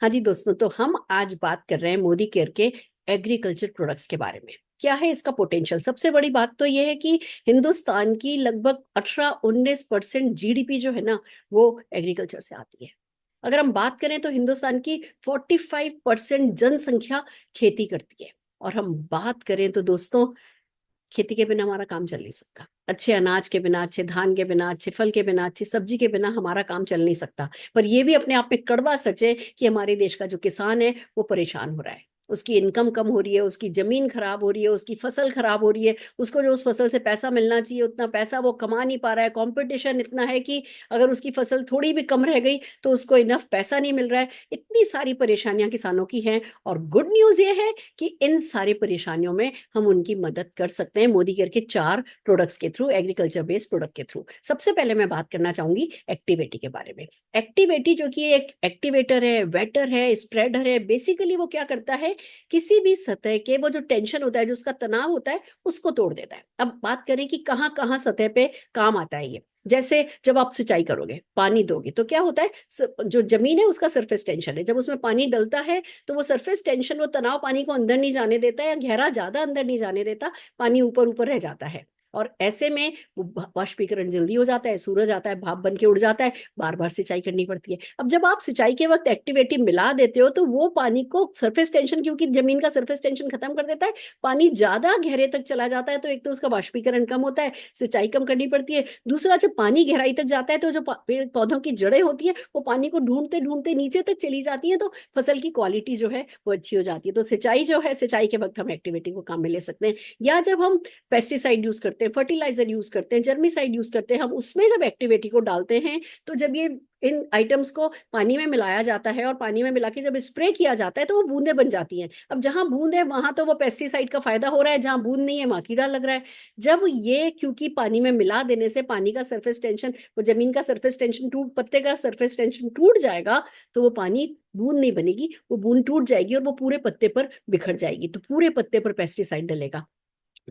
हाँ जी दोस्तों, तो हम आज बात कर रहे हैं मोदी केयर के एग्रीकल्चर प्रोडक्ट्स के बारे में। क्या है इसका पोटेंशियल? सबसे बड़ी बात तो ये है कि हिंदुस्तान की लगभग 18-19% जीडीपी जो है ना, वो एग्रीकल्चर से आती है। अगर हम बात करें तो हिंदुस्तान की 45% जनसंख्या खेती करती है। और हम बात करें तो दोस्तों, खेती के बिना हमारा काम चल नहीं सकता। अच्छे अनाज के बिना, अच्छे धान के बिना, अच्छे फल के बिना, अच्छी सब्जी के बिना हमारा काम चल नहीं सकता। पर यह भी अपने आप में कड़वा सच है कि हमारे देश का जो किसान है वो परेशान हो रहा है। उसकी इनकम कम हो रही है, उसकी जमीन खराब हो रही है, उसकी फसल खराब हो रही है। उसको जो उस फसल से पैसा मिलना चाहिए उतना पैसा वो कमा नहीं पा रहा है। कंपटीशन इतना है कि अगर उसकी फसल थोड़ी भी कम रह गई तो उसको इनफ पैसा नहीं मिल रहा है। इतनी सारी परेशानियां किसानों की हैं। और गुड न्यूज ये है कि इन सारी परेशानियों में हम उनकी मदद कर सकते हैं मोदी केयर के 4 प्रोडक्ट्स के थ्रू, एग्रीकल्चर बेस्ड प्रोडक्ट के थ्रू। सबसे पहले मैं बात करना चाहूंगी एक्टिवेटी के बारे में। एक्टिवेटी जो कि एक एक्टिवेटर है, वेटर है, स्प्रेडर है। बेसिकली वो क्या करता है, किसी भी सतह के वो जो टेंशन होता है, जो उसका तनाव होता है, उसको तोड़ देता है। अब बात करें कि कहाँ कहाँ सतह पे काम आता है ये। जैसे जब आप सिंचाई करोगे, पानी दोगे, तो क्या होता है, जो जमीन है उसका सरफेस टेंशन है, जब उसमें पानी डलता है तो वो सरफेस टेंशन, वो तनाव पानी को अंदर नहीं जाने देता है, या गहरा ज्यादा अंदर नहीं जाने देता। पानी ऊपर ऊपर रह जाता है। और ऐसे में वाष्पीकरण जल्दी हो जाता है, सूरज आता है, भाप बन के उड़ जाता है, बार बार सिंचाई करनी पड़ती है। अब जब आप सिंचाई के वक्त एक्टिवेटी मिला देते हो तो वो पानी को सरफेस टेंशन, क्योंकि जमीन का सरफेस टेंशन खत्म कर देता है, पानी ज्यादा गहरे तक चला जाता है। तो एक तो उसका वाष्पीकरण कम होता है, सिंचाई कम करनी पड़ती है। दूसरा, जब पानी गहराई तक जाता है तो जो पेड़ पौधों की जड़ें होती है वो पानी को ढूंढते ढूंढते नीचे तक चली जाती है, तो फसल की क्वालिटी जो है वो अच्छी हो जाती है। तो सिंचाई जो है, सिंचाई के वक्त हम एक्टिविटी को काम में ले सकते हैं। या जब हम पेस्टिसाइड यूज करते हैं, फर्टिलाइजर यूज करते हैं, जर्मिसाइड यूज करते हैं, हम उसमें जब एक्टिविटी को डालते हैं, तो जब ये इन आइटम्स को पानी में मिलाया जाता है और पानी में मिला के जब स्प्रे किया जाता है तो वो बूंदे बन जाती हैं। अब जहां बूंद है वहां तो वो पेस्टिसाइड का फायदा हो रहा है, जहां बूंद नहीं है वहां कीड़ा लग रहा है। जब ये, क्योंकि पानी में मिला देने से पानी का सरफेस टेंशन, वो जमीन का सरफेस टेंशन टूट, पत्ते का सरफेस टेंशन टूट जाएगा, तो वो पानी बूंद नहीं बनेगी, वो बूंद टूट जाएगी और वो पूरे पत्ते पर बिखर जाएगी, तो पूरे पत्ते पर पेस्टिसाइड डलेगा।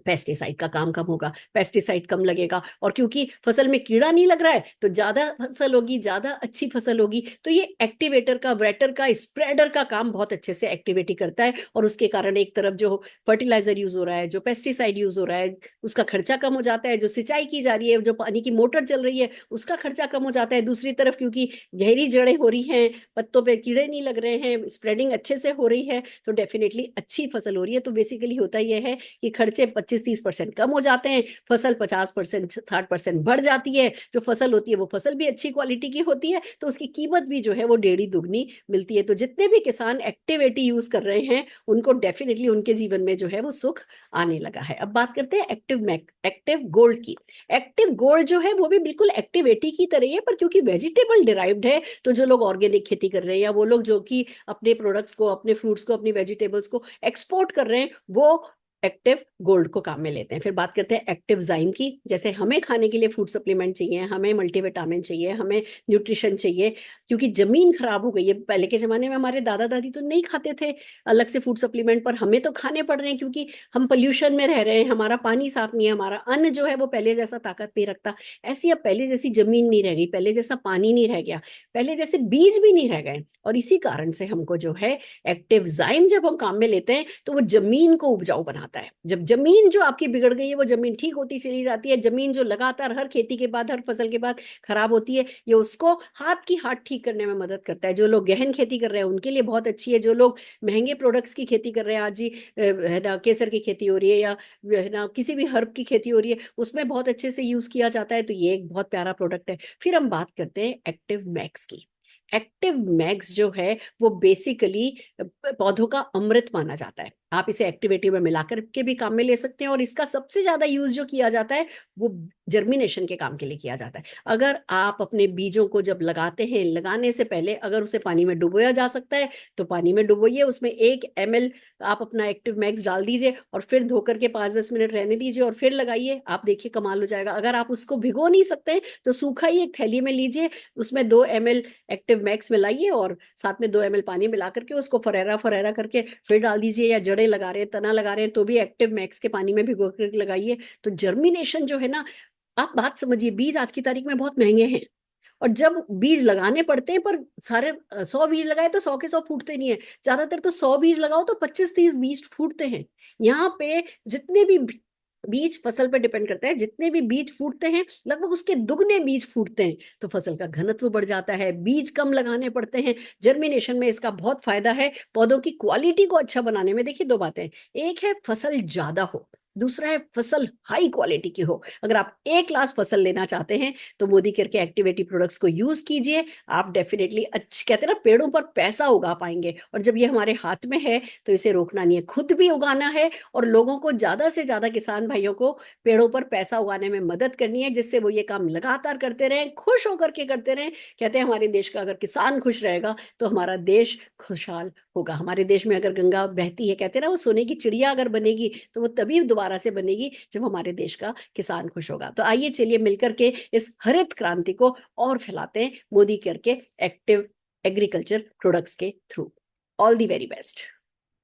पेस्टिसाइड का काम कम होगा, पेस्टिसाइड कम लगेगा, और क्योंकि फसल में कीड़ा नहीं लग रहा है तो ज्यादा फसल होगी, ज्यादा अच्छी फसल होगी। तो ये एक्टिवेटर का, वेटर का, स्प्रेडर का काम बहुत अच्छे से एक्टिवेटी करता है। और उसके कारण एक तरफ जो फर्टिलाइजर यूज हो रहा है, जो पेस्टिसाइड यूज हो रहा है, उसका खर्चा कम हो जाता है। जो सिंचाई की जा रही है, जो पानी की मोटर चल रही है, उसका खर्चा कम हो जाता है। दूसरी तरफ क्योंकि गहरी जड़ें हो रही हैं, पत्तों पे कीड़े नहीं लग रहे हैं, स्प्रेडिंग अच्छे से हो रही है, तो डेफिनेटली अच्छी फसल हो रही है। तो बेसिकली होता यह है कि खर्चे 25-30% कम हो जाते हैं, फसल 50%, 60% बढ़ जाती है। जो फसल होती है वो फसल भी अच्छी क्वालिटी की होती है, तो उसकी कीमत भी जो है वो डेढ़ी दुगनी मिलती है। तो जितने भी किसान एक्टिवेटी यूज कर रहे हैं उनको डेफिनेटली उनके जीवन में जो है वो सुख आने लगा है। अब बात करते हैं एक्टिव गोल्ड की। एक्टिव गोल्ड जो है वो भी बिल्कुल एक्टिवेटी की तरह है, पर क्योंकि वेजिटेबल डिराइव्ड है, तो जो लोग ऑर्गेनिक खेती कर रहे हैं, या वो लोग जो कि अपने प्रोडक्ट्स को, अपने फ्रूट्स को, अपनी वेजिटेबल्स को एक्सपोर्ट कर रहे हैं, वो एक्टिव गोल्ड को काम में लेते हैं। फिर बात करते हैं एक्टिव जाइम की। जैसे हमें खाने के लिए फूड सप्लीमेंट चाहिए, हमें मल्टीविटामिन चाहिए, हमें न्यूट्रिशन चाहिए, क्योंकि जमीन खराब हो गई है। पहले के जमाने में हमारे दादा दादी तो नहीं खाते थे अलग से फूड सप्लीमेंट, पर हमें तो खाने पड़ रहे हैं क्योंकि हम पोल्यूशन में रह रहे हैं, हमारा पानी साफ नहीं है, हमारा अन्न जो है वो पहले जैसा ताकत नहीं रखता। ऐसी अब पहले जैसी जमीन नहीं रह गई, पहले जैसा पानी नहीं रह गया, पहले जैसे बीज भी नहीं रह गए। और इसी कारण से हमको जो है एक्टिव जाइम जब हम काम में लेते हैं तो वो जमीन को उपजाऊ बनाता है। जब जमीन जो आपकी बिगड़ गई है वो जमीन ठीक होती चली जाती है। जमीन जो लगातार हर खेती के बाद, हर फसल के बाद खराब होती है, ये उसको हाथ की हाथ ठीक करने में मदद करता है। जो लोग गहन खेती कर रहे हैं उनके लिए बहुत अच्छी है। जो लोग महंगे प्रोडक्ट्स की खेती कर रहे हैं, आज ही है ना, केसर की खेती हो रही है, या है ना किसी भी हर्ब की खेती हो रही है, उसमें बहुत अच्छे से यूज किया जाता है। तो ये एक बहुत प्यारा प्रोडक्ट है। फिर हम बात करते हैं एक्टिव मैक्स की। एक्टिव मैक्स जो है वो बेसिकली पौधों का अमृत माना जाता है। आप इसे एक्टिविटी में मिलाकर के भी काम में ले सकते हैं, और इसका सबसे ज्यादा यूज जो किया जाता है वो जर्मिनेशन के काम के लिए किया जाता है। अगर आप अपने बीजों को जब लगाते हैं, लगाने से पहले अगर उसे पानी में डुबोया जा सकता है तो पानी में डुबोइए, उसमें 1 ml आप अपना एक्टिव मैक्स डाल दीजिए और फिर धोकर के 5-10 मिनट रहने दीजिए और फिर लगाइए। आप देखिए कमाल हो जाएगा। अगर आप उसको भिगो नहीं सकते तो सूखा ही एक थैली में लीजिए, उसमें 2 ml एक्टिव मैक्स मिलाइए और साथ में 2 ml पानी मिला करके उसको फरेरा फरेरा करके फिर डाल दीजिए। या जड़ें लगा रहे हैं, तना लगा रहे हैं, तो भी एक्टिव मैक्स के पानी में भिगो कर लगाइए। तो जर्मिनेशन जो है ना, आप बात समझिए, बीज आज की तारीख में बहुत महंगे हैं, और जब बीज लगाने पड़ते हैं, पर सारे 100 बीज लगाए तो 100 के 100 फूटते नहीं है, ज्यादातर तो 100 बीज लगाओ तो 25-30 बीज फूटते हैं। यहाँ पे जितने भी बीज, फसल पे डिपेंड करता है, जितने भी बीज फूटते हैं लगभग उसके दुगने बीज फूटते हैं, तो फसल का घनत्व बढ़ जाता है। बीज कम लगाने पड़ते हैं, जर्मिनेशन में इसका बहुत फायदा है। पौधों की क्वालिटी को अच्छा बनाने में देखिए 2 बातें, एक है फसल ज्यादा हो, दूसरा है फसल हाई क्वालिटी की हो। अगर आप ए क्लास फसल लेना चाहते हैं तो मोदी केयर के एक्टिवेटी प्रोडक्ट्स को यूज कीजिए, आप डेफिनेटली अच्छे, कहते हैं ना, पेड़ों पर पैसा उगा पाएंगे। और जब ये हमारे हाथ में है तो इसे रोकना नहीं है, खुद भी उगाना है और लोगों को, ज्यादा से ज्यादा किसान भाइयों को पेड़ों पर पैसा उगाने में मदद करनी है, जिससे वो ये काम लगातार करते रहें, खुश होकर के करते रहें। कहते हैं हमारे देश का अगर किसान खुश रहेगा तो हमारा देश खुशहाल होगा। हमारे देश में अगर गंगा बहती है, कहते हैं ना, वो सोने की चिड़िया अगर बनेगी तो वो तभी दोबारा से बनेगी जब हमारे देश का किसान खुश होगा। तो आइए चलिए मिलकर के इस हरित क्रांति को और फैलाते हैं मोदी केयर के एक्टिव एग्रीकल्चर प्रोडक्ट्स के through. All the very best.